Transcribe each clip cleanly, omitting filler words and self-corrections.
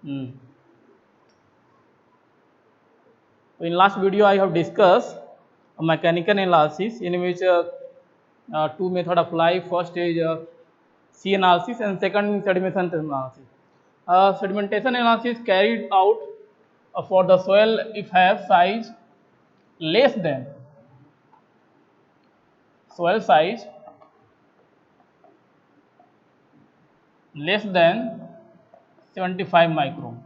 Hmm. In last video, I have discussed a mechanical analysis in which two method apply. First is C analysis and second sedimentation analysis. Sedimentation analysis carried out for the soil if have size less than soil size less than 75 micron.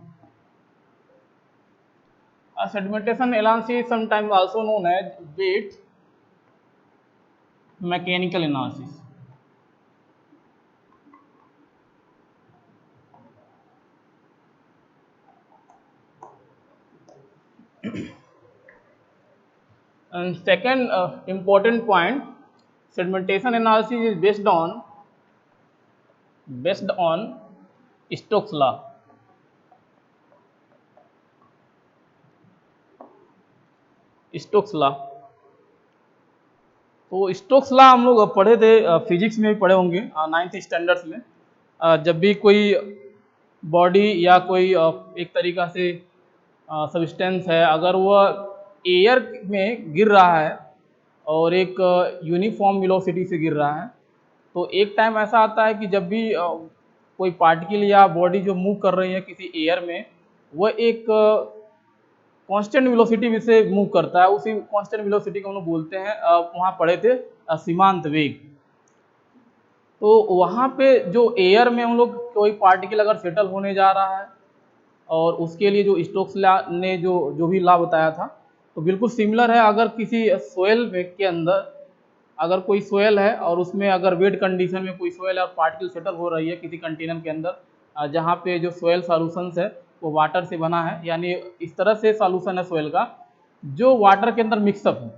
Sedimentation analysis is sometimes also known as wet mechanical analysis. And second important point, sedimentation analysis is based on Stokes law. Stokes law. तो Stokes law हम लोग पढ़े थे, physics में भी पढ़े होंगे 9th standards में। जब भी कोई बॉडी या कोई एक तरीका से सब्सटेंस है, अगर वह एयर में गिर रहा है और एक यूनिफॉर्म वेलोसिटी से गिर रहा है, तो एक टाइम ऐसा आता है कि जब भी कोई पार्टिकल या बॉडी जो मूव कर रही है किसी एयर में, वह एक कांस्टेंट वेलोसिटी से मूव करता है। उसी कांस्टेंट वेलोसिटी को हम लोग बोलते हैं, वहाँ पढ़े थे सीमांत वेग। तो वहाँ पे जो एयर में हम लोग कोई पार्टिकल अगर सेटल होने जा रहा है और उसके लिए जो स्टोक्स लॉ ने जो भी लॉ बताया था, तो बिल्कुल सिमिलर है। अगर किसी सोयल के अंदर अगर कोई सोयल है और उसमें अगर वेट कंडीशन में कोई सोयल और पार्टिकल सेटल हो रही है किसी कंटेनर के अंदर, जहाँ पे जो सोयल सॉल्यूशंस है वो वाटर से बना है, यानी इस तरह से सॉल्यूशन है सोयल का जो वाटर के अंदर मिक्सअप है,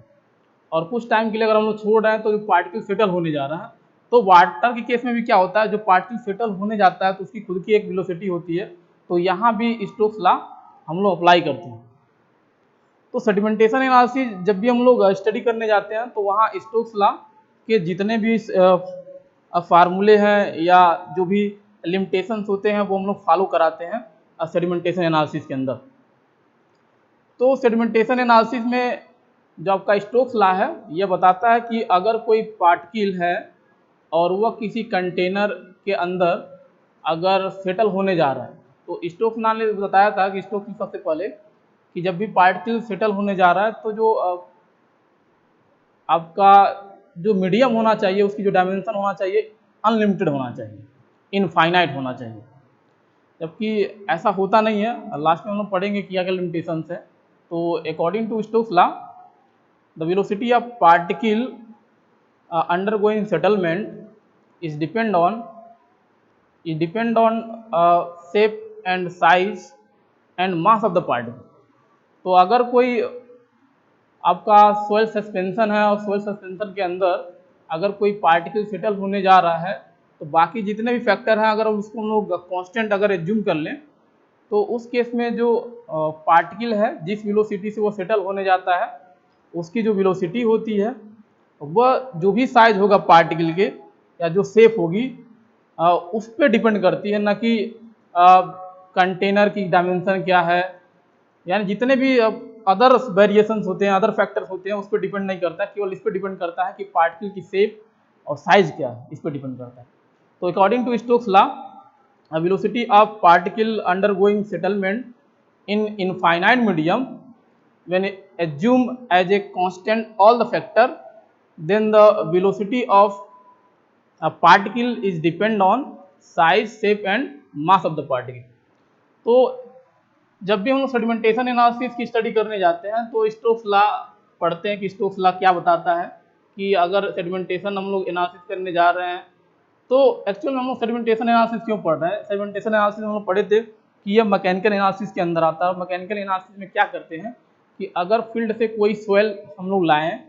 और कुछ टाइम के लिए अगर हम लोग छोड़ रहे हैं तो जो पार्टिकल सेटल होने जा रहा है। तो वाटर के केस में भी क्या होता है, जो पार्टिकल सेटल होने जाता है तो उसकी खुद की एक वेलोसिटी होती है। तो यहाँ भी स्टोक्स लॉ हम लोग अप्लाई करते हैं। तो सेडिमेंटेशन एनालिसिस जब भी हम लोग स्टडी करने जाते हैं तो वहाँ स्टोक्स लॉ के जितने भी फार्मूले हैं या जो भी लिमिटेशंस होते हैं वो हम लोग फॉलो कराते हैं सेडिमेंटेशन एनालिसिस के अंदर। तो सेडिमेंटेशन एनालिसिस में जो आपका स्टोक्स लॉ है यह बताता है कि अगर कोई पार्टिकल है और वह किसी कंटेनर के अंदर अगर सेटल होने जा रहा है, तो स्टोक्स लॉ ने बताया था कि स्टोक्स सबसे पहले कि जब भी पार्टिकल सेटल होने जा रहा है तो जो आपका जो मीडियम होना चाहिए उसकी जो डायमेंशन होना चाहिए अनलिमिटेड होना चाहिए, इनफाइनाइट होना चाहिए। जबकि ऐसा होता नहीं है, लास्ट में हम लोग पढ़ेंगे क्या क्या लिमिटेशंस है। तो according to Stokes law, the velocity of particle undergoing settlement is depend on shape and size and mass of the particle। तो अगर कोई आपका सोयल सस्पेंशन है और सोयल सस्पेंशन के अंदर अगर कोई पार्टिकल सेटल होने जा रहा है, तो बाकी जितने भी फैक्टर हैं अगर उसको हम लोग कांस्टेंट अगर एज्यूम कर लें, तो उस केस में जो पार्टिकल है जिस वेलोसिटी से वो सेटल होने जाता है उसकी जो वेलोसिटी होती है वह जो भी साइज होगा पार्टिकल के या जो शेप होगी उस पर डिपेंड करती है, न कि कंटेनर की डायमेंशन क्या है। यानी जितने भी अदर वेरिएशंस होते हैं, अदर फैक्टर्स होते हैं, उस पर डिपेंड नहीं करता है, केवल इस पर डिपेंड करता है कि पार्टिकल की शेप और साइज क्या है, इस पर डिपेंड करता है। तो according to Stokes law, velocity of particle undergoing settlement in infinite medium when assumed as a constant all the factor, then the velocity of a particle is depend on size, shape and mass of the particle। तो जब भी हम sedimentation analysis की study करने जाते हैं तो Stokes law पढ़ते हैं कि स्टोक्स लॉ क्या बताता है कि अगर सेडिमेंटेशन हम लोग एनालिसिस करने जा रहे हैं, तो एक्चुअल में हम लोग सेडिमेंटेशन एनालिसिस क्यों पढ़ रहे हैं। सेडिमेंटेशन एनालिसिस हम लोग पढ़े थे कि यह मैकेनिकल एनालिसिस के अंदर आता है। मैकेनिकल एनालिसिस में क्या करते हैं कि अगर फील्ड से कोई सोयल हम लोग लाएं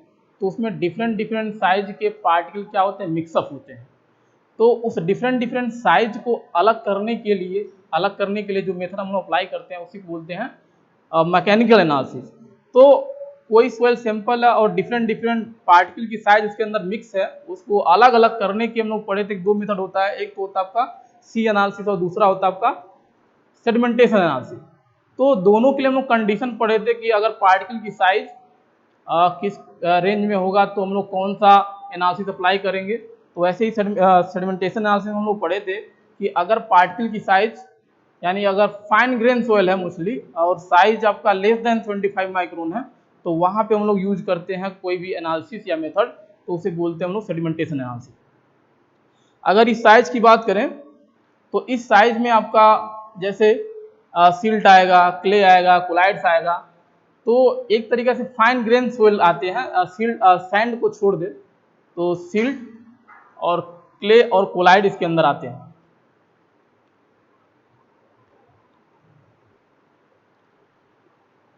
तो उसमें डिफरेंट साइज के पार्टिकल क्या होते हैं, मिक्सअप होते हैं। तो उस डिफरेंट साइज को अलग करने के लिए जो मेथड हम लोग अप्लाई करते हैं उसी को बोलते हैं मैकेनिकल एनालिसिस। तो कोई सोयल सैंपल है और डिफरेंट पार्टिकल की साइज उसके अंदर मिक्स है, उसको अलग अलग करने के हम लोग पढ़े थे। दो मेथड होता है, एक तो होता है आपका सी एनालिसिस और दूसरा होता है आपका सेडिमेंटेशन एनालिसिस। तो दोनों के लिए हम लोग कंडीशन पढ़े थे कि अगर पार्टिकल की साइज किस रेंज में होगा तो हम लोग कौन सा एनालिसिस अप्लाई करेंगे। तो वैसे ही सेडिमेंटेशन एनालिसिस हम लोग पढ़े थे कि अगर पार्टिकल की साइज यानी अगर फाइन ग्रेन सोयल है मोस्टली और साइज आपका लेस देन 25 माइक्रोन है तो वहाँ पे हम लोग यूज करते हैं कोई भी एनालिसिस या मेथड, तो उसे बोलते हैं हम लोग सेडिमेंटेशन एनालिसिस। अगर इस साइज की बात करें तो इस साइज में आपका जैसे सिल्ट आएगा, क्ले आएगा, कोलाइड्स आएगा, तो एक तरीके से फाइन ग्रेन सोइल आते हैं। सिल्ट सैंड को छोड़ दे तो सिल्ट और क्ले और कोलाइड इसके अंदर आते हैं।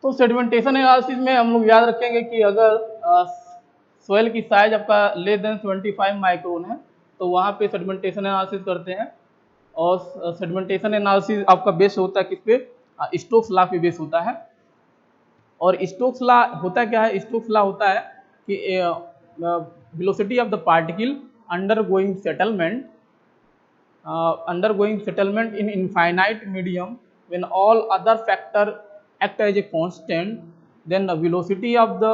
तो सेडिमेंटेशन एनालिसिस में हम लोग याद रखेंगे कि अगर सोयल की साइज आपका लेस देन 25 माइक्रोन है तो वहाँ पे सेडिमेंटेशन एनालिसिस करते हैं। और सेडिमेंटेशन एनालिसिस आपका बेस होता है किस पे, स्टोक्स लॉ पे बेस होता है। और स्टोक्स लॉ होता क्या है, स्टोक्स लॉ होता है कि velocity of the particle undergoing settlement in infinite medium when all other factor act as a constant, then the velocity of the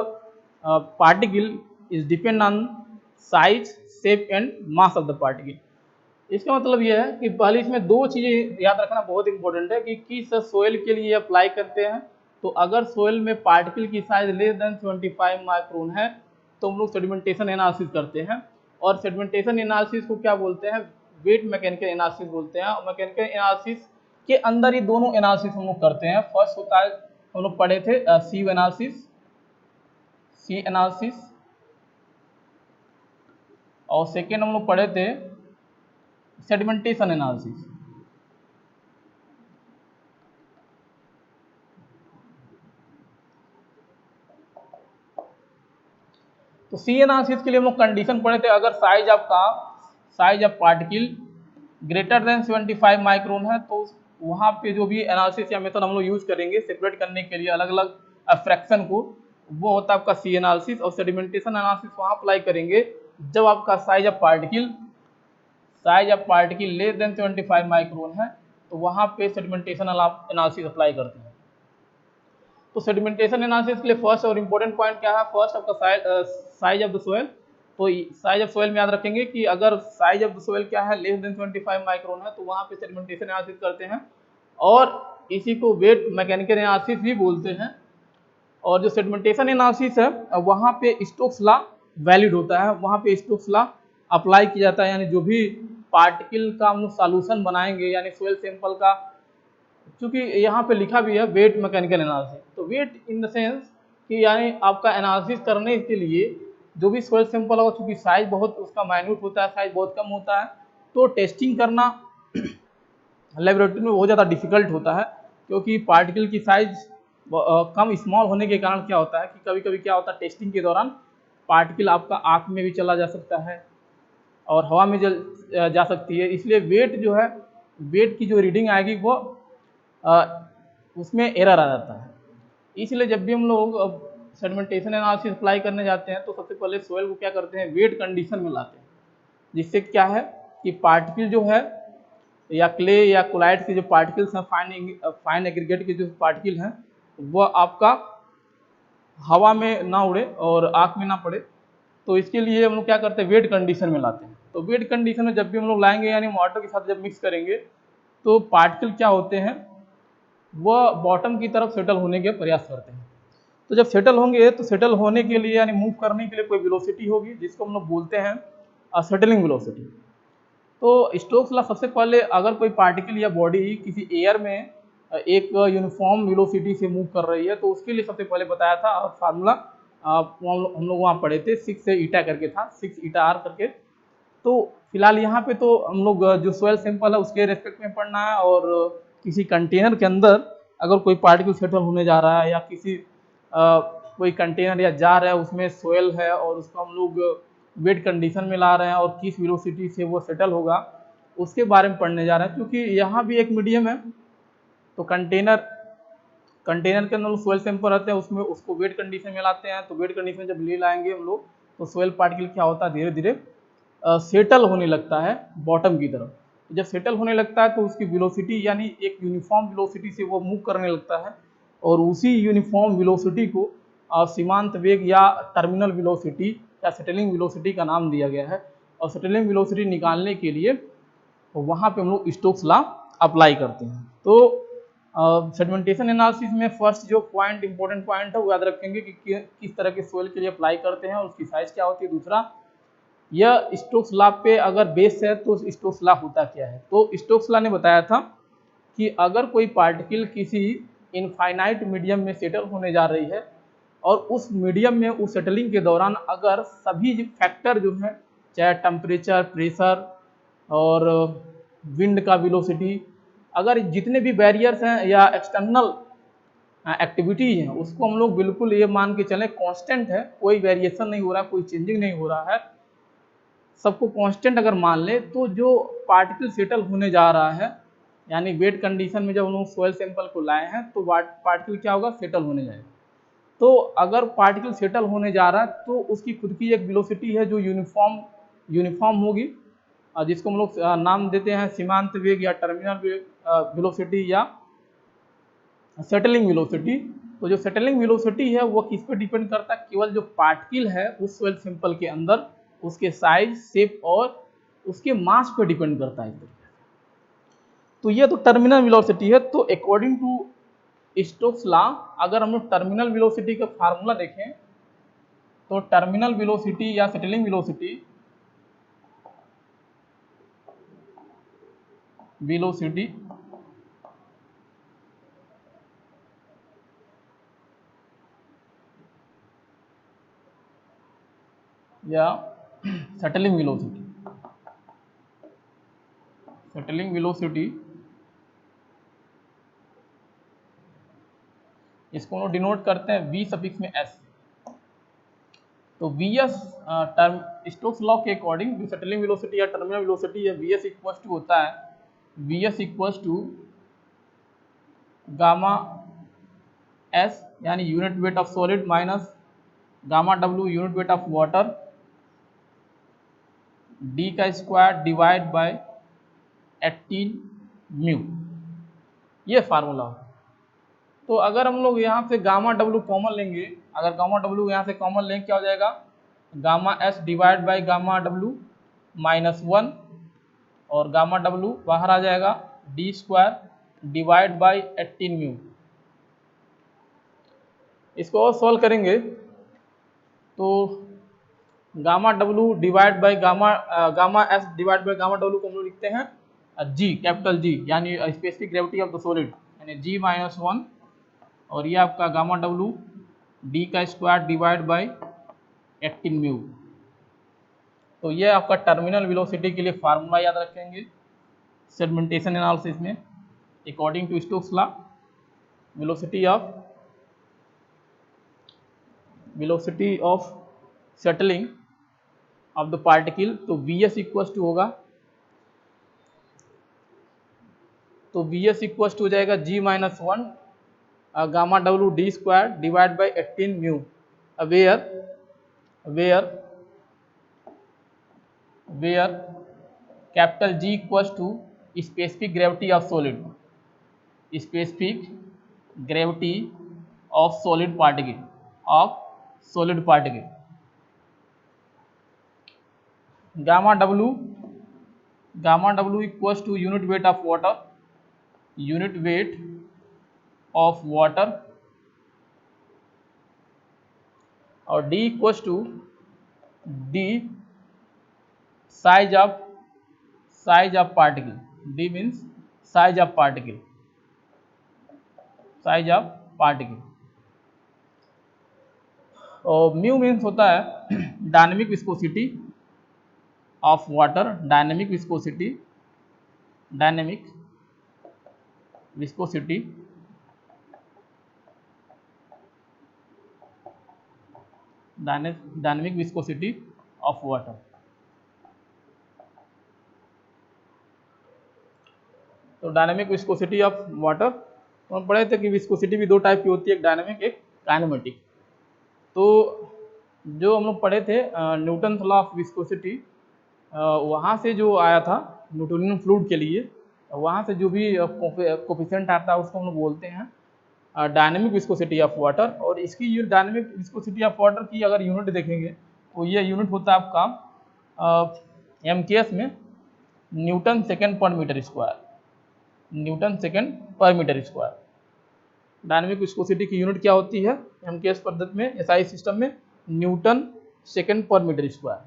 particle is depend on size, shape and mass of the particle। इसका मतलब यह है कि पहले इसमें दो चीज़ें याद रखना बहुत इंपॉर्टेंट है कि किस सोयल के लिए अप्लाई करते हैं। तो अगर सोयल में पार्टिकल की साइज लेस देन 25 माइक्रोन है तो हम लोग सेडिमेंटेशन एनालिसिस करते हैं। और सेडिमेंटेशन एनालिसिस को क्या बोलते हैं, वेट मैकेनिकल एनालिसिस बोलते हैं। और मैकेनिकल एनालिसिस के अंदर ही दोनों एनालिसिस हम लोग करते हैं। फर्स्ट होता है, हम लोग पढ़े थे सी एनालिसिस, और सेकेंड हम लोग पढ़े थे सेडिमेंटेशन एनालिसिस। तो सी एनालिसिस के लिए हम लोग कंडीशन पढ़े थे, अगर size of particle greater than 75 micron है तो वहाँ पे जो भी एनालिसिस या मेथड हम लोग यूज करेंगे सेपरेट करने के लिए अलग अलग फ्रैक्शन को, वो होता है आपका सी एनालिसिस। और सेडिमेंटेशन एनालिसिस वहाँ अप्लाई करेंगे जब आपका size of particle less than 75 micron है तो वहाँ पे सेडिमेंटेशन एनालिसिस अप्लाई करते हैं। तो सेडिमेंटेशन एनालिसिस के लिए फर्स्ट और इम्पोर्टेंट पॉइंट क्या है, फर्स्ट आपका साइज ऑफ द सोयल। तो साइज ऑफ सोयल में याद रखेंगे कि अगर साइज ऑफ द सोयल क्या है, लेस देन 25 माइक्रोन है तो वहाँ पे सेडिमेंटेशन एनालिसिस करते हैं। और इसी को वेट मैकेनिकल एनालिसिस भी बोलते हैं। और जो सेडिमेंटेशन एनालिसिस है वहाँ पे स्टोक्स लॉ वैलिड होता है, वहाँ पे स्टोक्स लॉ अप्लाई किया जाता है। यानी जो भी पार्टिकल का हम लोग सॉल्यूशन बनाएंगे यानी सोयल सैंपल का, क्योंकि यहाँ पे लिखा भी है वेट मैकेनिकल एनालिसिस, तो वेट इन द सेंस कि यानी आपका एनालिसिस करने के लिए जो भी सोयल सैंपल होगा, क्योंकि साइज बहुत उसका माइन्यूट होता है, साइज बहुत कम होता है, तो टेस्टिंग करना लेबोरेटरी में बहुत ज़्यादा डिफिकल्ट होता है। क्योंकि पार्टिकल की साइज कम स्मॉल होने के कारण क्या होता है कि कभी कभी क्या होता है टेस्टिंग के दौरान पार्टिकल आपका आँख में भी चला जा सकता है और हवा में जा सकती है। इसलिए वेट जो है, वेट की जो रीडिंग आएगी वो उसमें एरर आ जाता है। इसलिए जब भी हम लोग सेडिमेंटेशन एनालिसिस अप्लाई करने जाते हैं तो सबसे पहले सोयल को क्या करते हैं, वेट कंडीशन में लाते हैं, जिससे क्या है कि पार्टिकल जो है या क्ले या कोलाइड के जो पार्टिकल्स हैं, फाइन एग्रीगेट के जो पार्टिकल हैं, वो आपका हवा में ना उड़े और आँख में ना पड़े। तो इसके लिए हम लोग क्या करते हैं, वेट कंडीशन में लाते हैं। तो वेट कंडीशन में जब भी हम लोग लाएंगे यानी वाटर के साथ जब मिक्स करेंगे तो पार्टिकल क्या होते हैं, वह बॉटम की तरफ सेटल होने के प्रयास करते हैं। तो जब सेटल होंगे तो सेटल होने के लिए यानी मूव करने के लिए कोई वेलोसिटी होगी जिसको हम लोग बोलते हैं सेटलिंग वेलोसिटी। तो स्टोक्स लॉ सबसे पहले अगर कोई पार्टिकल या बॉडी किसी एयर में एक यूनिफॉर्म वेलोसिटी से मूव कर रही है तो उसके लिए सबसे पहले बताया था फार्मूला, हम लोग वहाँ पढ़े थे 6 ईटा करके था, 6 ईटा आर करके। तो फिलहाल यहाँ पे तो हम लोग जो सोयल सैंपल है उसके रेस्पेक्ट में पढ़ना है। और किसी कंटेनर के अंदर अगर कोई पार्टिकल सेटल होने जा रहा है या किसी कोई कंटेनर या जार है उसमें सोयल है और उसको हम लोग वेट कंडीशन में ला रहे हैं और किस वेलोसिटी से वो सेटल होगा उसके बारे में पढ़ने जा रहे हैं। क्योंकि यहाँ भी एक मीडियम है, तो कंटेनर के अंदर सोयल सैंपल रहते हैं, उसमें उसको वेट कंडीशन में लाते हैं। तो वेट कंडीशन जब ले लाएंगे हम लोग तो सोयल पार्टिकल क्या होता है, धीरे धीरे सेटल होने लगता है बॉटम की तरफ। जब सेटल होने लगता है तो उसकी वेलोसिटी यानी एक यूनिफॉर्म वेलोसिटी से वो मूव करने लगता है, और उसी यूनिफॉर्म वेलोसिटी को सीमांत वेग या टर्मिनल वेलोसिटी या सेटलिंग वेलोसिटी का नाम दिया गया है। और सेटलिंग वेलोसिटी निकालने के लिए वहाँ पे हम लोग स्टोक्स लॉ अप्लाई करते हैं। तो सेडिमेंटेशन एनालिसिस में फर्स्ट जो पॉइंट इंपॉर्टेंट पॉइंट है वो याद रखेंगे कि किस तरह के सोइल के लिए अप्लाई करते हैं और उसकी साइज क्या होती है। दूसरा, यह स्टोक्स लॉ पे अगर बेस है तो स्टोक्स लॉ होता क्या है। तो स्टोक्स लॉ ने बताया था कि अगर कोई पार्टिकल किसी इनफाइनाइट मीडियम में सेटल होने जा रही है और उस मीडियम में उस सेटलिंग के दौरान अगर सभी फैक्टर जो है, चाहे टेम्परेचर, प्रेशर और विंड का वेलोसिटी, अगर जितने भी बैरियर्स हैं या एक्सटर्नल एक्टिविटीज हैं, उसको हम लोग बिल्कुल ये मान के चलें कांस्टेंट है, कोई वेरिएशन नहीं हो रहा, कोई चेंजिंग नहीं हो रहा है, सबको कांस्टेंट अगर मान ले, तो जो पार्टिकल सेटल होने जा रहा है यानी वेट कंडीशन में जब हम लोग सॉइल सैंपल को लाए हैं तो पार्टिकल क्या होगा, सेटल होने जाएगा। तो अगर पार्टिकल सेटल होने जा रहा है तो उसकी खुद की एक वेलोसिटी है जो यूनिफॉर्म होगी, जिसको हम लोग नाम देते हैं सीमांत वेग या टर्मिनल वेलोसिटी या सेटलिंग वेलोसिटी। तो जो सेटलिंग वेलोसिटी है वो किस पर डिपेंड करता है, केवल जो पार्टिकल है उस सॉइल सैंपल के अंदर उसके साइज, शेप और उसके मास पर डिपेंड करता है। तो ये तो टर्मिनल वेलोसिटी है। तो अकॉर्डिंग टू स्टोक्स लॉ अगर हम लोग टर्मिनल वेलोसिटी का फार्मूला देखें तो टर्मिनल वेलोसिटी या सेटलिंग वेलोसिटी या सेटलिंग वेलोसिटी इसको हम लोग डिनोट करते हैं वी सफिक्स में एस। तो V S term Stokes law के अकॉर्डिंग जो सेटलिंग वेलोसिटी या टर्मिनल वेलोसिटी है वी एस इक्वल्स टू होता है V S equals to gamma S यानी unit weight of solid minus gamma W unit weight of water D का square divide by 18 mu, ये formula. तो अगर हम लोग यहाँ से गामा डब्ल्यू कॉमन लेंगे, अगर गामा डब्ल्यू यहाँ से कॉमन लेंगे क्या हो जाएगा, gamma S divide by gamma W -1 और गामा डब्ल्यू बाहर आ जाएगा D square divide by 18 mu. इसको और सॉल्व करेंगे तो gamma W divide by gamma S divide by gamma W को हम लोग लिखते हैं जी, कैपिटल जी, यानी specific gravity of the solid यानी जी -1 और ये आपका गामा डब्ल्यू डी का स्क्वायर डिवाइड बाई 18 म्यू। तो ये आपका टर्मिनल वेलोसिटी के लिए फार्मूला याद रखेंगे सेडिमेंटेशन एनालिसिस में। According to Stokes law velocity of settling of the particle, तो वी एस इक्वल्स टू होगा, तो वी एस इक्वल्स टू हो जाएगा G -1 gamma W D square divide by 18 mu, where capital G equals to specific gravity of solid, specific gravity of solid particle, gamma W equals to unit weight of water और D equals to D size of particle, D means size of particle और mu means होता है dynamic viscosity of water, dynamic viscosity of water. तो dynamic viscosity of water, तो हम पढ़े थे कि विस्कोसिटी भी दो टाइप की होती है, एक डायनेमिक एक काइनेमेटिक। तो जो हम लोग पढ़े थे न्यूटन लॉ ऑफ विस्कोसिटी, वहाँ से जो आया था न्यूटोनियन फ्लूइड के लिए, वहाँ से जो भी कोफिशिएंट आता है उसको हम लोग बोलते हैं डायनेमिक विस्कोसिटी ऑफ वाटर। और इसकी डायनेमिक विस्कोसिटी ऑफ वाटर की अगर यूनिट देखेंगे तो ये यूनिट होता है आपका MKS में न्यूटन सेकेंड पर मीटर स्क्वायर, न्यूटन सेकेंड पर मीटर स्क्वायर। डायनेमिक विस्कोसिटी की यूनिट क्या होती है MKS पद्धति में, SI सिस्टम में न्यूटन सेकेंड पर मीटर स्क्वायर।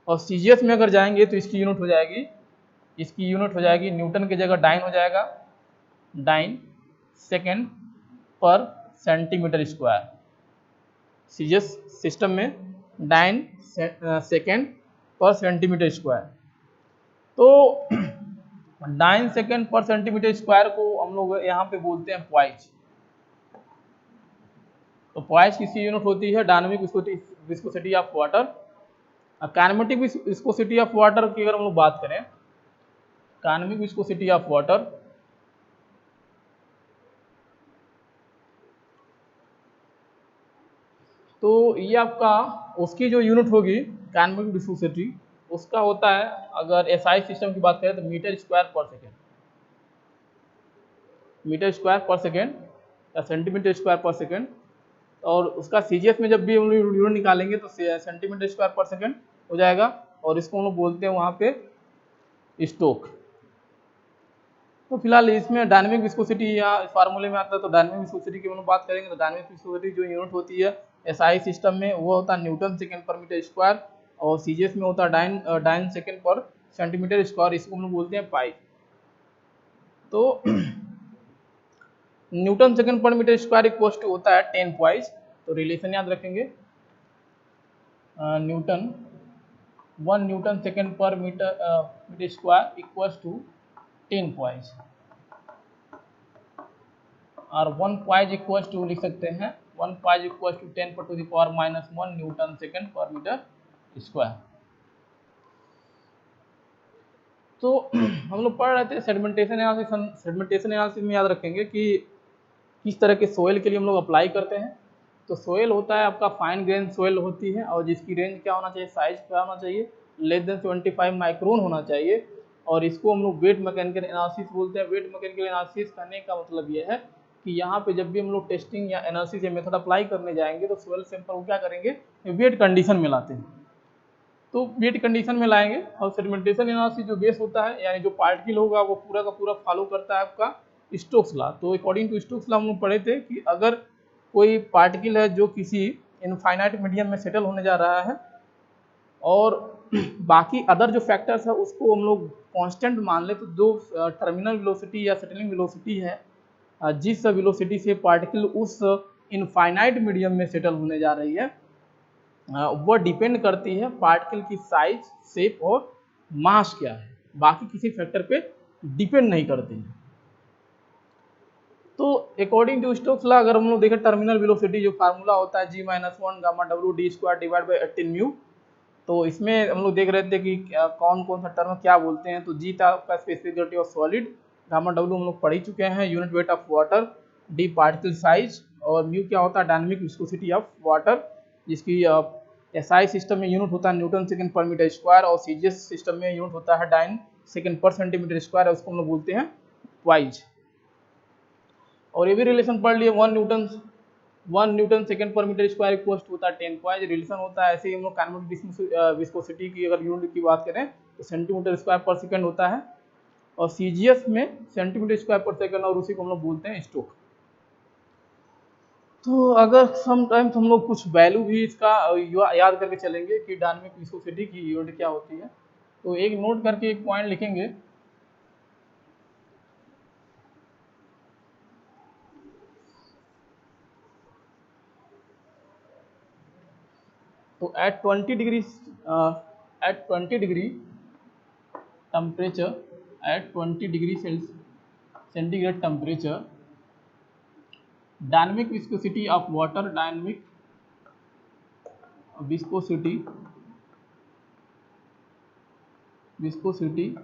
और CGS में अगर जाएंगे तो इसकी यूनिट हो जाएगी न्यूटन की जगह डाइन हो जाएगा, डाइन सेकेंड पर सेंटीमीटर स्क्वायर। CGS सिस्टम में डाइन सेकेंड पर सेंटीमीटर स्क्वायर। तो डाइन सेकेंड पर सेंटीमीटर स्क्वायर को हम लोग यहाँ पे बोलते हैं पॉइज। तो पॉइज किसकी यूनिट होती है dynamic viscosity of water. Kinematic viscosity of water की अगर हम लोग बात करें, काइनेमिक विस्कोसिटी ऑफ वाटर तो ये आपका उसकी जो यूनिट होगी काइनेमेटिक विस्कोसिटी उसका होता है, अगर SI सिस्टम की बात करें तो मीटर स्क्वायर पर सेकेंड, मीटर स्क्वायर पर सेकेंड या सेंटीमीटर स्क्वायर पर सेकेंड। और उसका CGS में जब भी हम लोग यूनिट निकालेंगे तो सेंटीमीटर स्क्वायर पर सेकेंड हो जाएगा, और इसको हम लोग बोलते हैं वहाँ पे स्टोक। तो फिलहाल इसमें डायनेमिक विस्कोसिटी या फार्मूले में आता है, तो डायनेमिक विस्कोसिटी की हम लोग बात करेंगे तो डायनेमिक विस्कोसिटी जो यूनिट होती है SI सिस्टम में वो होता है न्यूटन सेकेंड पर मीटर स्क्वायर, और CGS में होता है डाइन सेकेंड पर सेंटीमीटर स्क्वायर, इसको हम लोग बोलते हैं पाई। तो न्यूटन सेकेंड पर मीटर स्क्वायर इक्वल टू होता है 10 पॉइज। तो रिलेशन याद रखेंगे, न्यूटन 1 न्यूटन सेकेंड पर metre square equal to 10 poise, और 1 पॉइज इक्वल टू लिख सकते हैं 1 पॉइज इक्वल टू 10 पर to the power -1 newton second पर मीटर स्क्वायर। तो हम लोग पढ़ रहे थे सेडिमेंटेशन एनालिसिस। सेडिमेंटेशन एनालिसिस में याद रखेंगे कि किस तरह के सोयल के लिए हम लोग अप्लाई करते हैं। तो सोयल होता है आपका फाइन ग्रेन सोयल होती है, और जिसकी रेंज क्या होना चाहिए, साइज क्या होना चाहिए, लेस देन 75 माइक्रोन होना चाहिए। और इसको हम लोग वेट मैकेनिकल एनालिसिस बोलते हैं। वेट मैकेनिकल एनालिसिस करने का मतलब ये है कि यहाँ पे जब भी हम लोग टेस्टिंग या एनालिसिस या मेथड अप्लाई करने जाएंगे तो सोयल सैंपल को क्या करेंगे, वेट कंडीशन में लाते हैं। तो वेट कंडीशन में लाएंगे, और सेडिमेंटेशन एनालिसिस जो बेस होता है यानी जो पार्टिकल होगा वो पूरा का पूरा फॉलो करता है आपका स्टोक्स लॉ। तो अकॉर्डिंग टू स्टोक्स लॉ हम लोग पढ़े थे कि अगर कोई पार्टिकल है जो किसी इनफाइनाइट मीडियम में सेटल होने जा रहा है और बाकी अदर जो फैक्टर्स है उसको हम लोग कांस्टेंट मान ले, तो जो टर्मिनल वेलोसिटी या सेटलिंग वेलोसिटी है, जिस वेलोसिटी से पार्टिकल उस इनफाइनाइट मीडियम में सेटल होने जा रही है, वो डिपेंड करती है पार्टिकल की साइज, शेप और मास क्या है, बाकी किसी फैक्टर पे डिपेंड नहीं करती है। तो अकॉर्डिंग टू स्टोक्स लॉ अगर हम लोग देखें टर्मिनल वेलोसिटी जो फार्मूला होता है G-1 gamma W D square divide by 18 mu. तो इसमें हम लोग देख रहे थे कि कौन कौन सा टर्म क्या बोलते हैं। तो G था आपका specific gravity of solid, gamma W हम लोग पढ़ ही चुके हैं unit weight of water, D particle size, और म्यू क्या होता है डायनेमिक विस्कोसिटी ऑफ वाटर, जिसकी SI सिस्टम में यूनिट होता है न्यूटन सेकेंड पर मीटर स्क्वायर, और CGS सिस्टम में यूनिट होता है डाइन सेकेंड पर सेंटीमीटर स्क्वायर, उसको हम लोग बोलते हैं वाइज। और ये भी रिलेशन पढ़ लिए 1 न्यूटन सेकेंड पर मीटर स्क्वायर इक्वल होता है 10 पॉइंट रिलेशन होता है। ऐसे ही हम लोग काइनेमेटिक विस्कोसिटी की अगर यूनिट की बात करें तो सेंटीमीटर स्क्वायर पर सेकंड होता है, और CGS में सेंटीमीटर स्क्वायर पर सेकंड, और उसी को हम लोग बोलते हैं स्टोक। तो अगर समटाइम्स हम लोग कुछ वैल्यू भी इसका याद करके चलेंगे कि डायनेमिक विस्कोसिटी की यूनिट क्या होती है, तो एक नोट करके एक पॉइंट लिखेंगे। तो at 20 degree temperature, at 20 degree centigrade temperature, dynamic viscosity of water, dynamic viscosity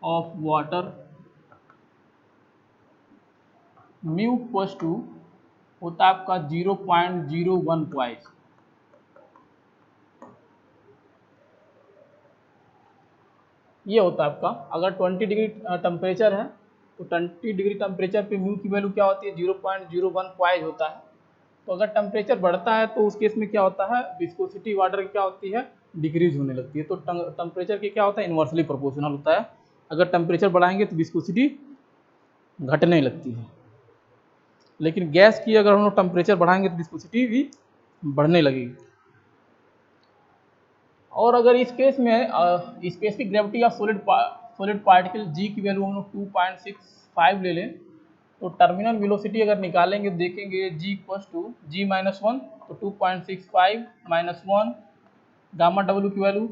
of water mu equals to होता है आपका 0.01 पॉइंट। ये होता है आपका, अगर 20 डिग्री टेम्परेचर है तो 20 डिग्री टेम्परेचर पे म्यू की वैल्यू क्या होती है, 0.01 पॉइज होता है। तो अगर टेम्परेचर बढ़ता है तो उस केस में क्या होता है, विस्कोसिटी वाटर की क्या होती है, डिक्रीज होने लगती है। तो टेम्परेचर की क्या होता है, इन्वर्सली प्रोपोर्शनल होता है। अगर टेम्परेचर बढ़ाएंगे तो विस्कोसिटी घटने लगती है, लेकिन गैस की अगर हम लोग टेम्परेचर बढ़ाएंगे तो विस्कोसिटी भी बढ़ने लगेगी। और अगर इस केस में specific gravity of solid particle G की वैल्यू हम लोग 2.65 ले लें, तो टर्मिनल वेलोसिटी अगर निकालेंगे तो देखेंगे G equals to G minus one, तो 2.65 माइनस वन, गामा डब्ल्यू की वैल्यू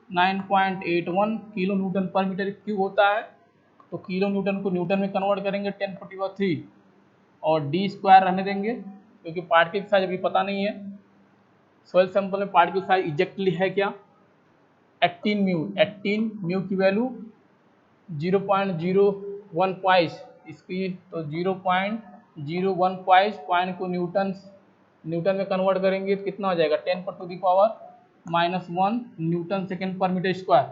9.81 किलो न्यूटन पर मीटर क्यूब होता है। तो किलो न्यूटन को न्यूटन में कन्वर्ट करेंगे 10⁻³ और डी स्क्वायर रहने देंगे, क्योंकि पार्टिकल साइज अभी पता नहीं है। सॉइल सैंपल में पार्टिकल साइज एग्जैक्टली है क्या, 18 म्यू की वैल्यू 0.01 पॉइस इसकी, तो 0.01 पॉइस, पॉइंट को न्यूटन में कन्वर्ट करेंगे तो कितना हो जाएगा, 10⁻⁻1 न्यूटन सेकेंड पर मीटर स्क्वायर।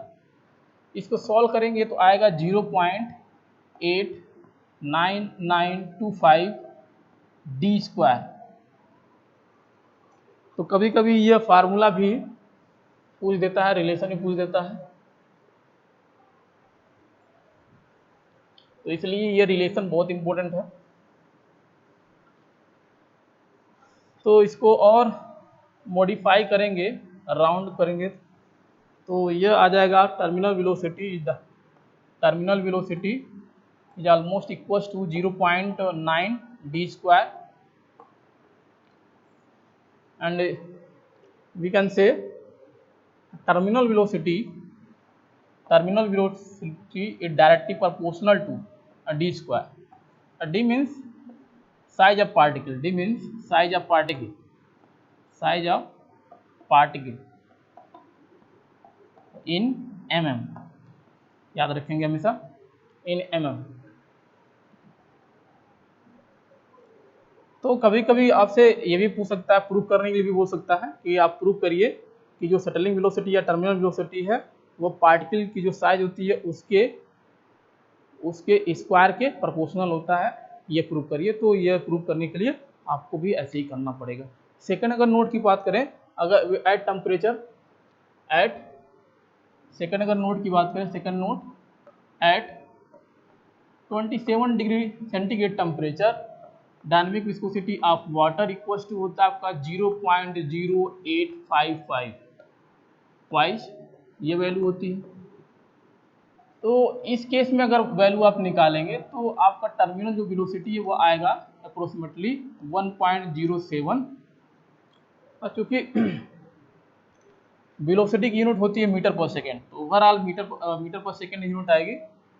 इसको सॉल्व करेंगे तो आएगा 0.89925 डी स्क्वायर। तो कभी कभी यह फार्मूला भी पूछ देता है, रिलेशन भी पूछ देता है, तो इसलिए ये रिलेशन बहुत इंपॉर्टेंट है। तो इसको और मॉडिफाई करेंगे, राउंड करेंगे, तो यह आ जाएगा terminal velocity is almost equals to 0.9 D square, and we can say terminal velocity is directly proportional to a d square. A d means size of particle, d means size of particle in mm, याद रखेंगे हमेशा in mm। तो कभी कभी आपसे ये भी पूछ सकता है, प्रूव करने के लिए भी बोल सकता है कि आप प्रूव करिए कि जो सेटलिंग वेलोसिटी या टर्मिनल वेलोसिटी है वो पार्टिकल की जो साइज होती है उसके स्क्वायर के प्रोपोर्शनल होता है, ये प्रूव करिए। तो ये प्रूव करने के लिए आपको भी ऐसे ही करना पड़ेगा। सेकंड अगर नोट की बात करें, अगर at temperature second note at 27 degree centigrade temperature dynamic viscosity of water equals to होता है आपका 0.0855 वाइज, ये वैल्यू होती है। तो इस केस में अगर वैल्यू आप निकालेंगे तो आपका टर्मिनल जो वेलोसिटी है वो आएगा अप्रोक्सीमेटली 1.07, और चूंकि वेलोसिटी की यूनिट होती है मीटर पर सेकेंड, तो ओवरऑल मीटर पर सेकेंड यूनिट आएगी,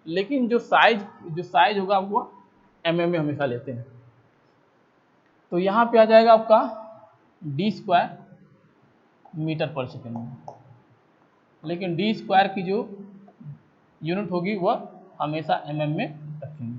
लेकिन जो साइज होगा वो mm में हमेशा लेते हैं। तो यहाँ पे आ जाएगा आपका डी स्क्वायर मीटर पर सेकेंड में, लेकिन डी स्क्वायर की जो यूनिट होगी वह हमेशा mm में रखेंगे।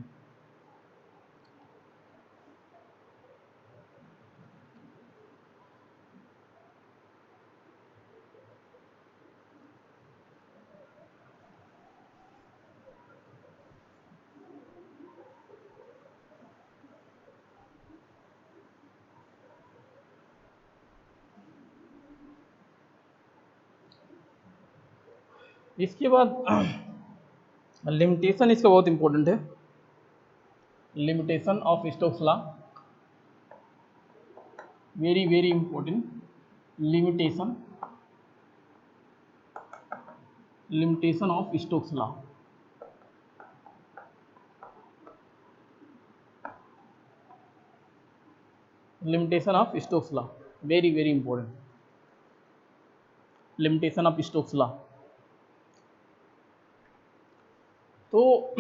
इसके बाद लिमिटेशन इसका बहुत इंपॉर्टेंट है, limitation of Stokes law, very very important. Limitation of Stokes law, limitation of Stokes law, very very important. Limitation of Stokes law, तो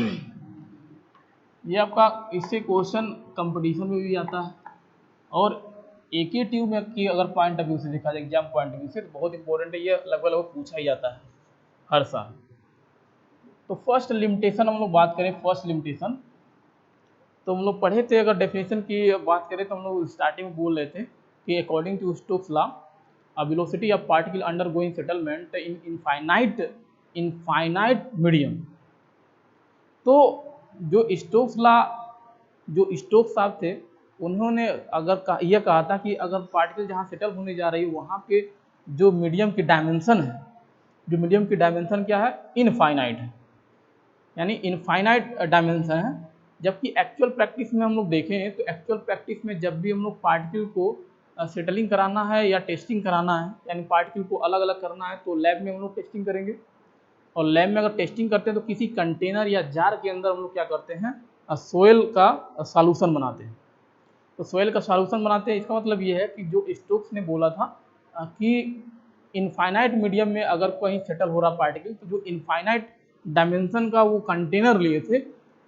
ये आपका इससे क्वेश्चन कंपटीशन में भी आता है, और एक ही ट्यूब में की अगर पॉइंट ऑफ व्यू से देखा जाए, एग्जाम पॉइंट ऑफ व्यू से, तो बहुत इंपॉर्टेंट है, ये लगभग पूछा ही जाता है हर साल। तो फर्स्ट लिमिटेशन हम लोग बात करें, फर्स्ट लिमिटेशन तो हम लोग पढ़े थे, अगर डेफिनेशन की बात करें तो हम लोग स्टार्टिंग में बोल रहे थे कि according to Stokes law, a velocity of particle undergoing settlement in infinite infinite medium. तो जो स्टोक्स साहब थे, उन्होंने अगर यह कहा था कि अगर पार्टिकल जहाँ सेटल होने जा रही है वहाँ पे जो मीडियम की डायमेंशन है, जो मीडियम की डायमेंशन क्या है, इनफाइनाइट है, यानी इनफाइनाइट डायमेंशन है। जबकि एक्चुअल प्रैक्टिस में हम लोग देखें तो एक्चुअल प्रैक्टिस में जब भी हम लोग पार्टिकल को सेटलिंग कराना है या टेस्टिंग कराना है, यानी पार्टिकल को अलग अलग करना है, तो लैब में हम लोग टेस्टिंग करेंगे। और लैब में अगर टेस्टिंग करते हैं तो किसी कंटेनर या जार के अंदर हम लोग क्या करते हैं, सोयल का सॉल्यूशन बनाते हैं। तो सोयल का सॉल्यूशन बनाते हैं, इसका मतलब ये है कि जो स्टोक्स ने बोला था कि इनफाइनाइट मीडियम में अगर कहीं सेटल हो रहा पार्टिकल, तो जो इनफाइनाइट डायमेंशन का वो कंटेनर लिए थे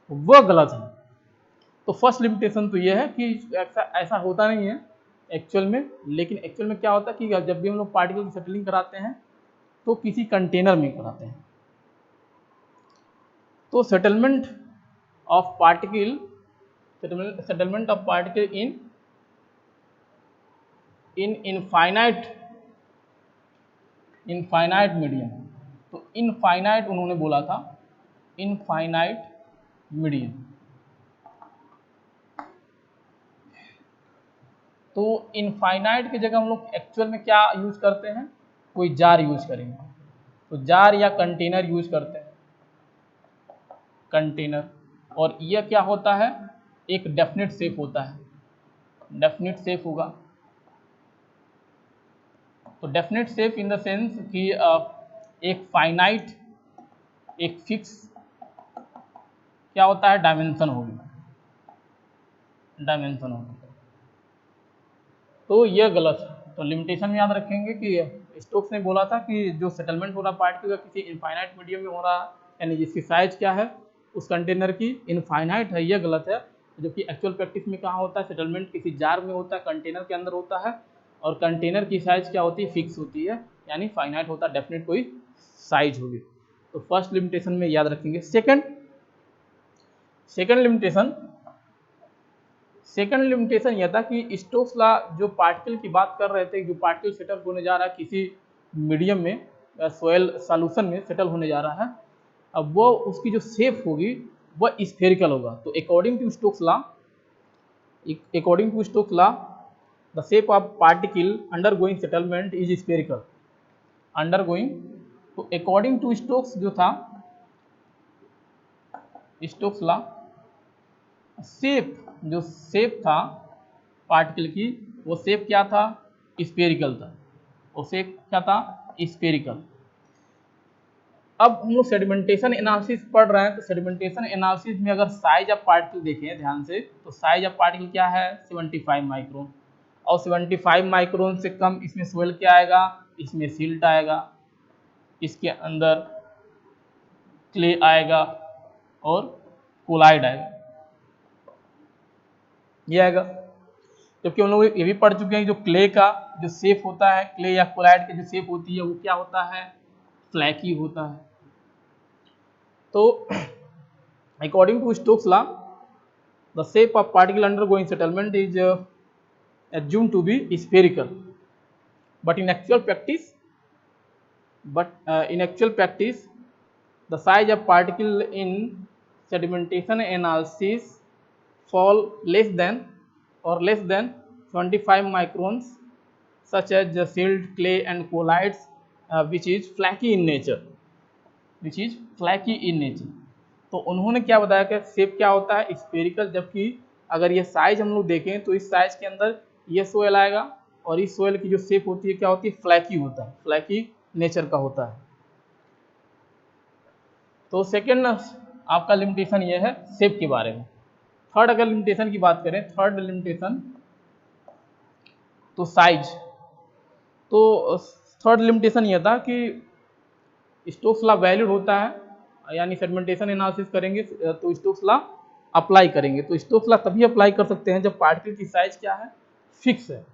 वह गलत है। तो फर्स्ट लिमिटेशन तो ये है कि ऐसा होता नहीं है एक्चुअल में। लेकिन एक्चुअल में क्या होता है कि जब भी हम लोग पार्टिकल की सेटलिंग कराते हैं तो किसी कंटेनर में कराते हैं। तो settlement of particle in infinite medium. तो इनफाइनाइट उन्होंने बोला था, इनफाइनाइट मीडियम। तो इनफाइनाइट की जगह हम लोग एक्चुअल में क्या यूज करते हैं, कोई जार यूज करेंगे। तो जार या कंटेनर यूज करते हैं, कंटेनर। और यह क्या होता है, एक डेफिनेट शेप होता है, डेफिनेट शेप होगा। तो definite shape in the sense कि एक फाइनाइट, एक फिक्स क्या होता है, डायमेंशन होगी, डायमेंशन होगी। तो यह गलत है। तो लिमिटेशन में याद रखेंगे कि स्टोक्स ने बोला था कि जो सेटलमेंट हो रहा पार्टिकल किसी इनफाइनाइट मीडियम में हो रहा, यानी जिसकी साइज क्या है उस कंटेनर की इनफाइनाइट है, यह गलत है। जबकि एक्चुअल प्रैक्टिस में कहाँ होता है, सेटलमेंट किसी जार में होता है, कंटेनर के अंदर होता है, और कंटेनर की साइज क्या होती है, फिक्स होती है, यानी फाइनाइट होता है, डेफिनेट कोई साइज होगी। तो फर्स्ट लिमिटेशन में याद रखेंगे। सेकंड लिमिटेशन यह था कि स्टोक्स लॉ जो पार्टिकल की बात कर रहे थे, जो पार्टिकल सेटल होने जा रहा है किसी मीडियम में, सोयल सॉल्यूशन में सेटल होने जा रहा है, अब वो उसकी जो शेप होगी वह स्फेरिकल होगा। तो according to Stokes law the shape of particle undergoing settlement is spherical, undergoing. तो अकॉर्डिंग टू स्टोक्स जो था, स्टोक्स लॉ, जो शेप था पार्टिकल की, वो शेप क्या था, स्फेरिकल था। वो शेप क्या था, स्फेरिकल। अब हम लोग सेडिमेंटेशन एनालिसिस पढ़ रहे हैं, तो सेडिमेंटेशन एनालिसिस में अगर साइज ऑफ पार्टिकल देखें ध्यान से, तो साइज ऑफ पार्टिकल क्या है, 75 माइक्रोन। और 75 माइक्रोन से कम इसमें सोयल क्या आएगा, इसमें सिल्ट आएगा, इसके अंदर क्ले आएगा और कोलाइड आएगा, ये आएगा। जबकि हम लोग ये भी पढ़ चुके हैं जो क्ले का जो शेप होता है, क्ले या कोलाइड की जो शेप होती है वो क्या होता है, फ्लैकी होता है। तो according to Stokes law, the shape of particle undergoing settlement is assumed to be spherical, but in actual practice, the size of particle in sedimentation analysis fall less than 25 microns, such as the silt, clay, and colloids, which is flaky in nature. तो उन्होंने क्या बताया कि shape क्या होता है, spherical. जबकि अगर ये साइज हम लोग देखें तो इस साइज के अंदर ये सोयल आएगा, और इस सोयल की जो शेप होती है क्या होती है, फ्लैकी होता है, फ्लैकी नेचर का होता है। तो सेकंड आपका लिमिटेशन ये है शेप के बारे में। थर्ड अगर लिमिटेशन की बात करें, थर्ड लिमिटेशन तो साइज। तो थर्ड लिमिटेशन यह था कि स्टोक्स लॉ वैलिड होता है, यानी सेडिमेंटेशन एनालिसिस करेंगे तो स्टोक्स लॉ अप्लाई करेंगे। तो स्टोक्स लॉ तभी अप्लाई कर सकते हैं जब पार्टिकल की साइज क्या है, फिक्स है।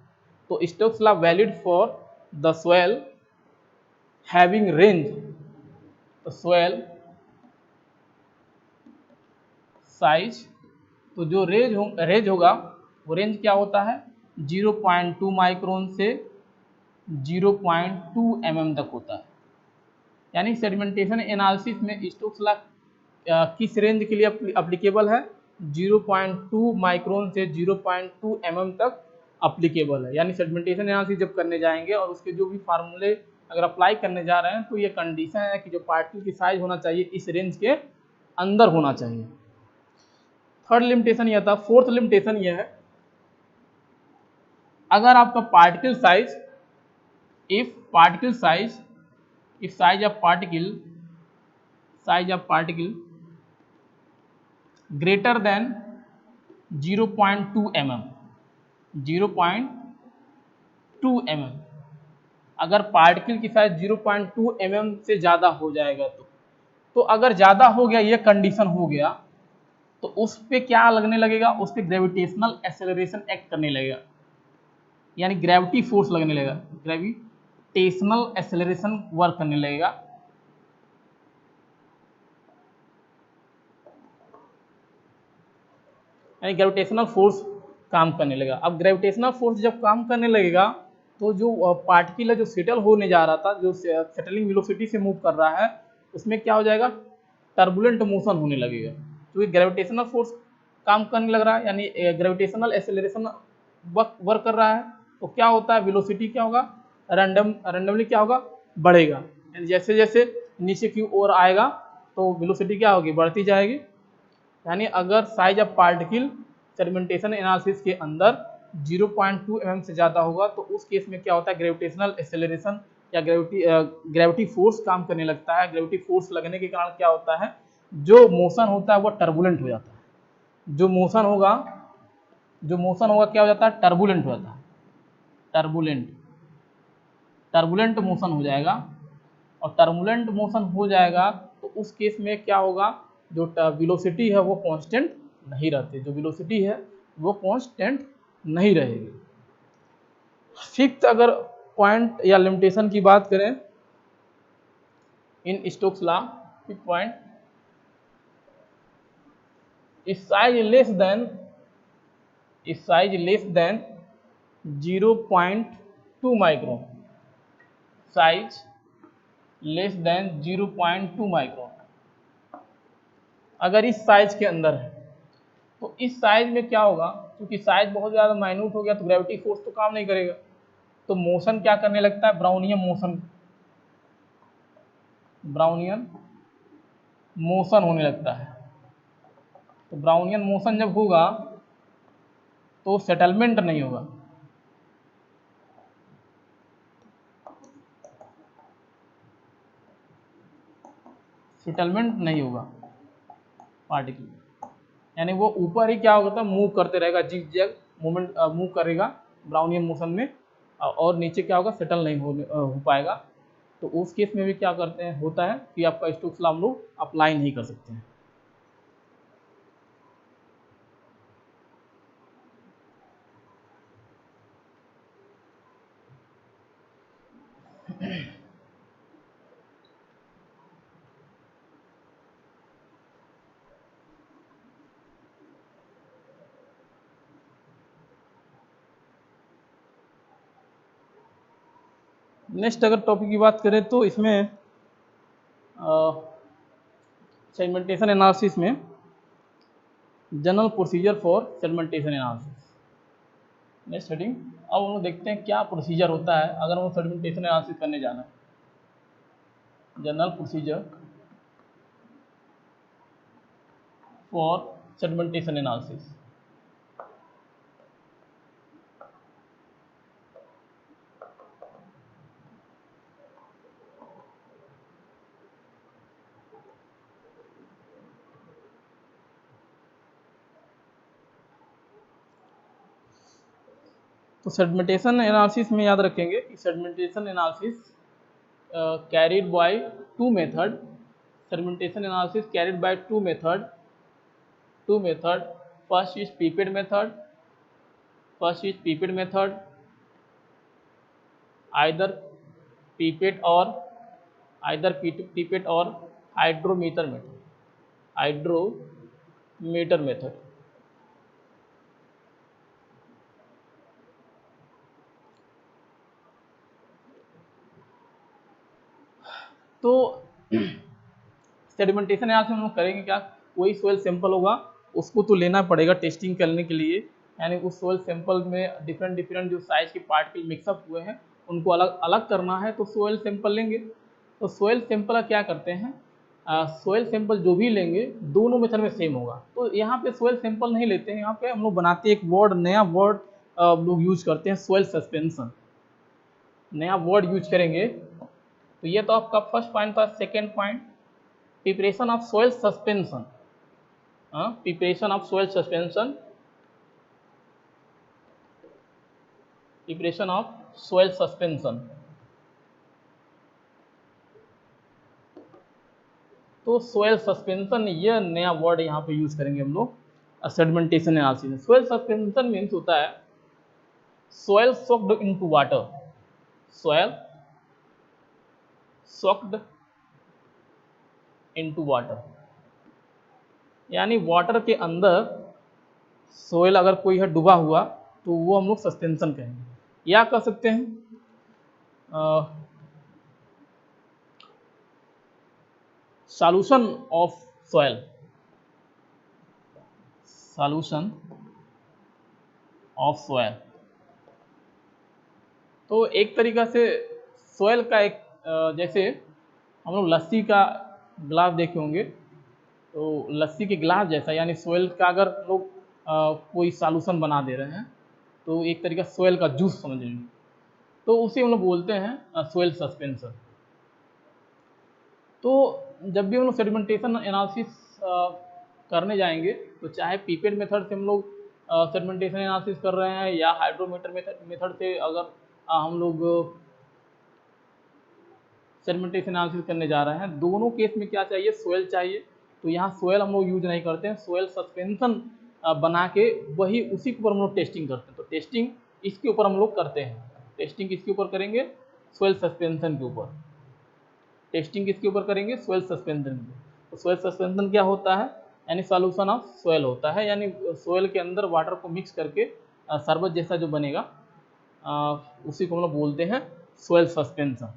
तो Stokes law valid for the soil having range, तो सोयल साइज, तो जो रेंज होगा वो रेंज क्या होता है, 0.2 माइक्रोन से 0.2 mm तक होता है। यानी सेडिमेंटेशन एनालिसिस में स्टोक्स लॉ किस रेंज के लिए अप्लीकेबल है, 0.2 माइक्रोन से 0.2 mm तक अप्लीकेबल है। यानी सेडिमेंटेशन एनालिसिस जब करने जाएंगे और उसके जो भी फार्मूले अगर अप्लाई करने जा रहे हैं तो ये कंडीशन है कि जो पार्टिकल की साइज होना चाहिए इस रेंज के अंदर होना चाहिए। थर्ड लिमिटेशन यह था। फोर्थ लिमिटेशन यह है, अगर आपका particle size if size of particle greater than 0.2 mm, 0.2 mm, अगर पार्टिकल की साइज 0.2 mm से ज़्यादा हो जाएगा तो अगर ज़्यादा हो गया, ये कंडीशन हो गया, तो उस पे क्या लगने लगेगा, उस पे ग्रेविटेशनल एक्सेलरेशन एक्ट करने लगेगा, यानी ग्रेविटी फोर्स लगने लगेगा, ग्रेविटेशनल एक्सेलरेशन वर्क करने लगेगा। यानी ग्रेविटेशनल फोर्स काम करने लगेगा। अब ग्रेविटेशनल फोर्स जब काम करने लगेगा तो जो पार्टिकल है जो सेटल होने जा रहा था, जो सेटलिंग वेलोसिटी से मूव कर रहा है, उसमें क्या हो जाएगा, टर्बुलेंट मोशन होने लगेगा। क्योंकि ग्रेविटेशनल फोर्स काम करने लग रहा है, यानी ग्रेविटेशनल एक्सेलरेशन वर्क कर रहा है, तो क्या होता है, वेलोसिटी क्या होगा, रैंडमली क्या होगा, बढ़ेगा। यानी जैसे जैसे नीचे की ओर आएगा तो वेलोसिटी क्या होगी, बढ़ती जाएगी। यानी अगर size of particle sedimentation analysis के अंदर 0.2 mm से ज़्यादा होगा तो उस केस में क्या होता है, ग्रेविटेशनल एक्सेलरेशन या ग्रेविटी फोर्स काम करने लगता है। ग्रेविटी फोर्स लगने के कारण क्या होता है, जो मोशन होता है वो टर्बुलेंट हो जाता है। जो मोशन होगा क्या हो जाता है, टर्बुलेंट हो जाता है। टर्बुलेंट मोशन हो जाएगा, और टर्बुलेंट मोशन हो जाएगा तो उस केस में क्या होगा, जो वेलोसिटी है वो कांस्टेंट नहीं रहती, जो वेलोसिटी है वो कांस्टेंट नहीं रहेगी। फिफ्थ अगर पॉइंट या लिमिटेशन की बात करें इन स्टोक्स लॉ, फिफ्थ पॉइंट, इस size less than 0.2 micron, size less than 0.2 micron, अगर इस साइज के अंदर है तो इस साइज में क्या होगा, क्योंकि साइज बहुत ज़्यादा माइन्यूट हो गया तो ग्रेविटी फोर्स तो काम नहीं करेगा, तो मोशन क्या करने लगता है, ब्राउनियन मोशन होने लगता है। तो ब्राउनियन मोशन जब होगा तो सेटलमेंट नहीं होगा, पार्टिकल, यानी वो ऊपर ही क्या होगा, मूव करते रहेगा, जिग जैग मूवमेंट मूव करेगा ब्राउनियन मोशन में, और नीचे क्या होगा, सेटल नहीं हो पाएगा। तो उस केस में भी क्या करते हैं, होता है कि आपका स्टोक्स लॉ हम लोग अप्लाई नहीं कर सकते हैं। नेक्स्ट अगर टॉपिक की बात करें तो इसमें सेगमेंटेशन एनालिसिस में general procedure for segmentation analysis. Next heading, अब हम लोग देखते हैं क्या प्रोसीजर होता है अगर हम सेगमेंटेशन एनालिसिस करने जाना है। General procedure for segmentation analysis. तो सेगमेंटेशन एनालिसिस में याद रखेंगे कि segmentation analysis carried by two method, segmentation analysis carried by two method. First is pipette method, either pipette और हाइड्रोमीटर मेथड। तो सेडिमेंटेशन एनालिसिस हम लोग करेंगे क्या, कोई सोयल सैंपल होगा उसको तो लेना पड़ेगा टेस्टिंग करने के लिए, यानी उस सोयल सैंपल में डिफरेंट डिफरेंट जो साइज के पार्टिकल मिक्सअप हुए हैं उनको अलग अलग करना है, तो सोयल सैंपल लेंगे। तो सोयल सैंपल क्या करते हैं, सोयल सैंपल जो भी लेंगे दोनों मेथड में सेम होगा। तो यहाँ पे सोयल सैंपल नहीं लेते हैं, यहाँ पे हम लोग बनाते हैं एक वर्ड, नया वर्ड लोग यूज करते हैं, सोयल सस्पेंशन, नया वर्ड यूज करेंगे। तो ये तो आपका फर्स्ट पॉइंट था। Second point, preparation of soil suspension, preparation of soil suspension, preparation of soil suspension. तो सोयल सस्पेंशन ये नया वर्ड यहाँ पे यूज करेंगे हम लोग सेडिमेंटेशन एनालिसिस में। सोयल सस्पेंशन मीन्स होता है soil soaked into water, soil soaked into water, यानी वाटर के अंदर सोयल अगर कोई है डूबा हुआ तो वो हम लोग सस्पेंशन कहेंगे। या कह सकते हैं solution of soil, solution of soil. तो एक तरीका से सोयल का एक जैसे हम लोग लस्सी का ग्लास देखे होंगे, तो लस्सी के ग्लास जैसा, यानी सोयल का अगर लोग कोई सॉल्यूशन बना दे रहे हैं तो एक तरीका सोयल का जूस समझ लीजिए, तो उसे हम लोग बोलते हैं सोयल सस्पेंशन। तो जब भी हम लोग सेडिमेंटेशन एनालिसिस करने जाएंगे तो चाहे पीपेट मेथड से हम लोग सेडिमेंटेशन एनालिसिस कर रहे हैं या हाइड्रोमीटर मेथड से अगर हम लोग सेडिमेंटेशन एनालिसिस करने जा रहे हैं, दोनों केस में क्या चाहिए, सोयल चाहिए। तो यहाँ सोयल हम लोग यूज नहीं करते हैं, सोयल सस्पेंशन बना के वही उसी के ऊपर हम लोग टेस्टिंग करते हैं। तो टेस्टिंग इसके ऊपर हम लोग करते हैं, टेस्टिंग किसके ऊपर करेंगे, सोयल सस्पेंशन के ऊपर। टेस्टिंग किसके ऊपर करेंगे, सोयल सस्पेंशन के। तो सोयल सस्पेंशन क्या होता है, यानी सॉल्यूशन ऑफ सोयल होता है, यानी सोयल के अंदर वाटर को मिक्स करके शरबत जैसा जो बनेगा उसी को हम लोग बोलते हैं सोयल सस्पेंशन।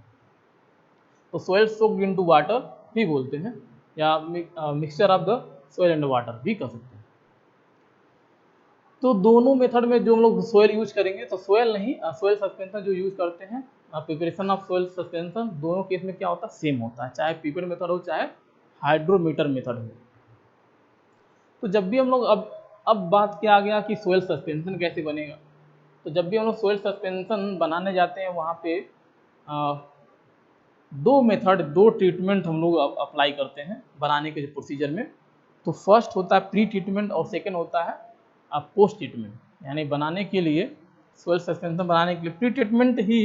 तो सोयल सोक्ड इनटू वाटर भी बोलते हैं, या mixture of the soil and water भी कह सकते हैं। तो दोनों मेथड में जो हम लोग सोयल यूज करेंगे, तो सोयल नहीं सोयल सस्पेंशन जो यूज करते हैं, प्रिपरेशन ऑफ सोयल सस्पेंशन दोनों केस में क्या होता है, सेम होता है, चाहे पीपेट मेथड हो चाहे हाइड्रोमीटर मेथड हो। तो जब भी हम लोग अब बात क्या आ गया कि सोयल सस्पेंशन कैसे बनेगा, तो जब भी हम लोग सोयल सस्पेंशन बनाने जाते हैं वहाँ पे दो मेथड, दो ट्रीटमेंट हम लोग अप्लाई करते हैं बनाने के प्रोसीजर में। तो फर्स्ट होता है प्री ट्रीटमेंट और सेकेंड होता है पोस्ट ट्रीटमेंट। यानी बनाने के लिए, सोयल सस्पेंशन बनाने के लिए प्री ट्रीटमेंट ही,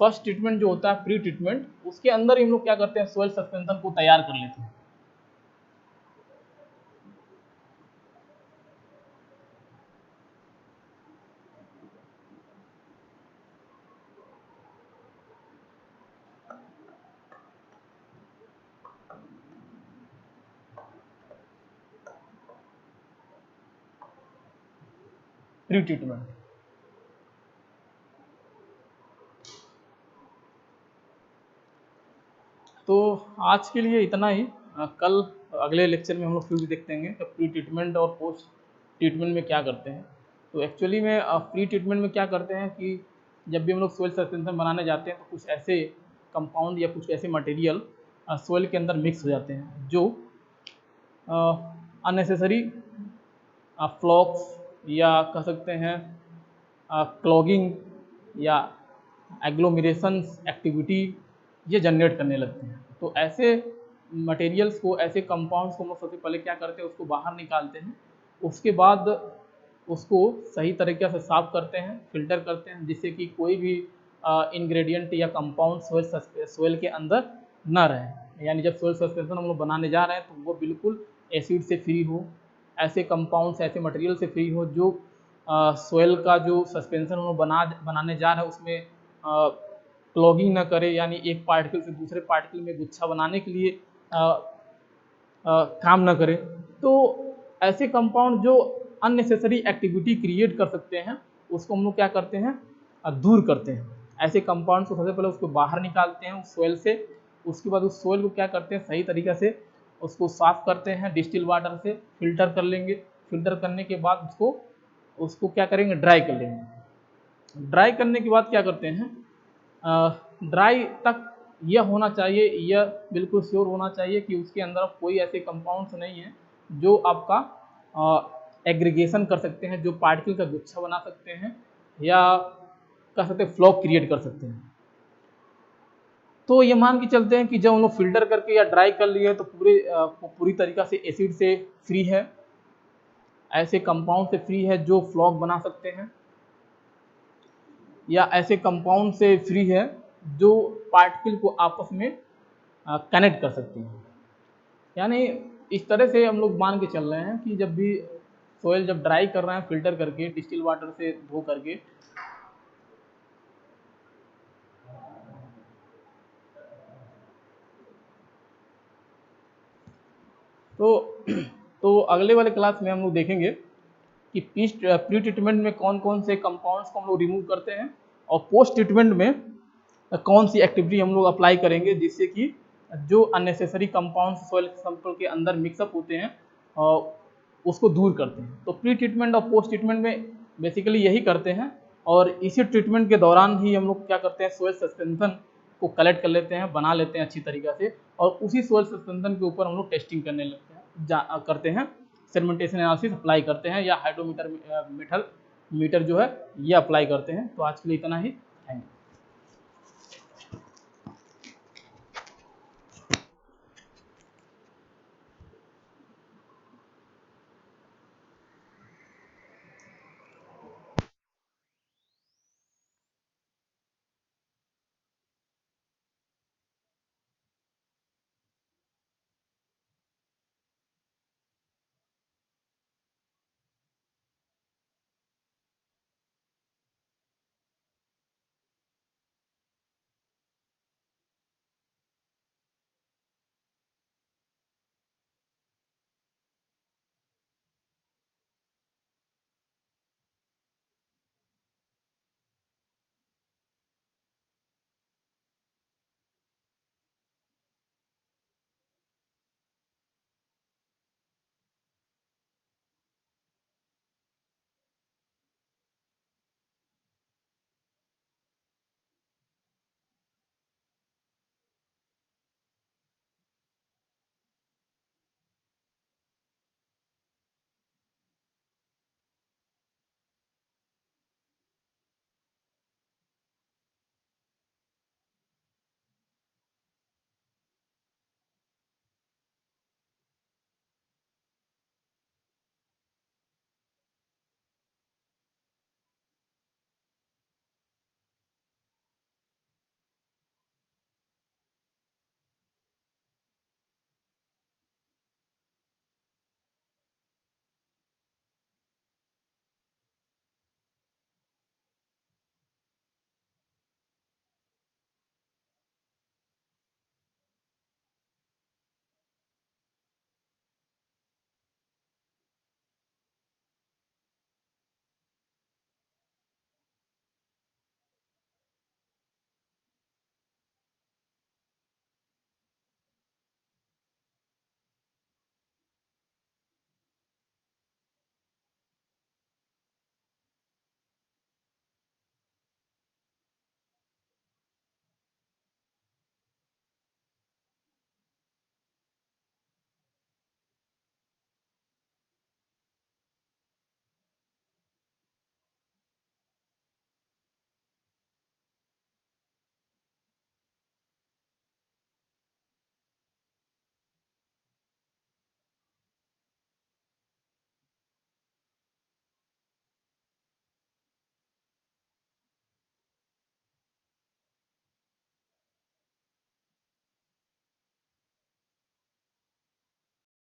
फर्स्ट ट्रीटमेंट जो होता है प्री ट्रीटमेंट, उसके अंदर ही हम लोग क्या करते हैं, सोयल सस्पेंशन को तैयार कर लेते हैं। Pre treatment. तो आज के लिए इतना ही। कल अगले लेक्चर में हम लोग फिर भी देखते हैं कि प्री ट्रीटमेंट और पोस्ट ट्रीटमेंट में क्या करते हैं। तो एक्चुअली में प्री ट्रीटमेंट में क्या करते हैं कि जब भी हम लोग सोयल सस्पेंशन बनाने जाते हैं तो कुछ ऐसे कंपाउंड या कुछ ऐसे मटेरियल सोयल के अंदर मिक्स हो जाते हैं जो अननेसेसरी फ्लॉक्स या कह सकते हैं क्लॉगिंग या एग्लोमरेशंस एक्टिविटी ये जनरेट करने लगते हैं। तो ऐसे मटेरियल्स को, ऐसे कंपाउंड्स को हम लोग सबसे पहले क्या करते हैं, उसको बाहर निकालते हैं। उसके बाद उसको सही तरीके से साफ करते हैं, फिल्टर करते हैं, जिससे कि कोई भी इंग्रेडिएंट या कंपाउंड सोयल के अंदर न रहे। यानी जब सोयल सस्पेंशन हम लोग बनाने जा रहे हैं तो वो बिल्कुल एसिड से फ्री हो, ऐसे कंपाउंड्स, ऐसे मटेरियल से फ्री हो जो सोयल का जो सस्पेंशन हम लोग बनाने जा रहे हैं उसमें क्लॉगिंग ना करे, यानी एक पार्टिकल से दूसरे पार्टिकल में गुच्छा बनाने के लिए काम ना करे। तो ऐसे कंपाउंड जो अननेसेसरी एक्टिविटी क्रिएट कर सकते हैं उसको हम लोग क्या करते हैं, दूर करते हैं। ऐसे कंपाउंड्स को सबसे पहले उसको बाहर निकालते हैं उस सोयल से। उसके बाद उस सोयल को क्या करते हैं, सही तरीक़े से उसको साफ़ करते हैं, डिस्टिल वाटर से फिल्टर कर लेंगे। फिल्टर करने के बाद उसको क्या करेंगे, ड्राई कर लेंगे। ड्राई करने के बाद क्या करते हैं, ड्राई तक यह होना चाहिए, यह बिल्कुल श्योर होना चाहिए कि उसके अंदर कोई ऐसे कंपाउंड्स नहीं है जो आपका एग्रीगेशन कर सकते हैं, जो पार्टिकल का गुच्छा बना सकते हैं या कह सकते हैं फ्लॉक क्रिएट कर सकते हैं। तो ये मान के चलते हैं कि जब हम लोग फिल्टर करके या ड्राई कर लिए तो पूरी तरीक़ा से एसिड से फ्री है, ऐसे कंपाउंड से फ्री है जो फ्लॉक बना सकते हैं, या ऐसे कंपाउंड से फ्री है जो पार्टिकल को आपस में कनेक्ट कर सकते हैं। यानी इस तरह से हम लोग मान के चल रहे हैं कि जब भी सोयल जब ड्राई कर रहे हैं फिल्टर करके डिस्टिल वाटर से धो करके, तो अगले वाले क्लास में हम लोग देखेंगे कि प्री ट्रीटमेंट में कौन कौन से कंपाउंड्स को हम लोग रिमूव करते हैं और पोस्ट ट्रीटमेंट में कौन सी एक्टिविटी हम लोग अप्लाई करेंगे जिससे कि जो अननेसेसरी कंपाउंड्स सॉइल सैंपल के अंदर मिक्सअप होते हैं उसको दूर करते हैं। तो प्री ट्रीटमेंट और पोस्ट ट्रीटमेंट में बेसिकली यही करते हैं, और इसी ट्रीटमेंट के दौरान ही हम लोग क्या करते हैं, सॉइल सस्पेंशन को कलेक्ट कर लेते हैं, बना लेते हैं अच्छी तरीक़ा से, और उसी सॉइल सस्पेंशन के ऊपर हम लोग टेस्टिंग करने लगते हैं, करते हैं, सेडिमेंटेशन एनालिसिस अप्लाई करते हैं, या हाइड्रोमीटर मीटर जो है ये अप्लाई करते हैं। तो आज के लिए इतना ही, थैंक यू।